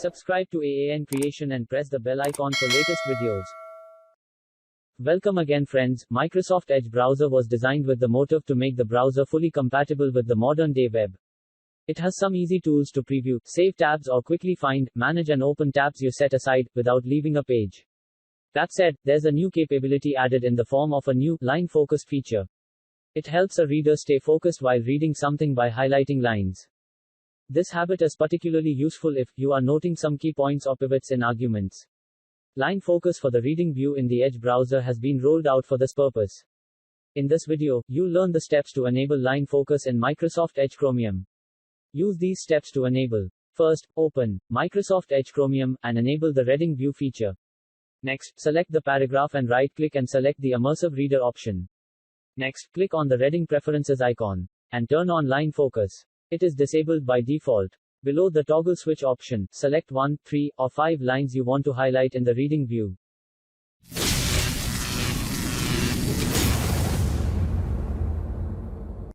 Subscribe to AAN Creation and press the bell icon for latest videos. Welcome again friends. Microsoft Edge browser was designed with the motive to make the browser fully compatible with the modern-day web. It has some easy tools to preview, save tabs or quickly find, manage and open tabs you set aside, without leaving a page. That said, there's a new capability added in the form of a new line focus feature. It helps a reader stay focused while reading something by highlighting lines. This habit is particularly useful if you are noting some key points or pivots in arguments. Line focus for the reading view in the Edge browser has been rolled out for this purpose. In this video, you'll learn the steps to enable line focus in Microsoft Edge Chromium. Use these steps to enable. First, open Microsoft Edge Chromium and enable the reading view feature. Next, select the paragraph and right-click and select the immersive reader option. Next, click on the reading preferences icon and turn on line focus. It is disabled by default. Below the toggle switch option, select 1, 3, or 5 lines you want to highlight in the reading view.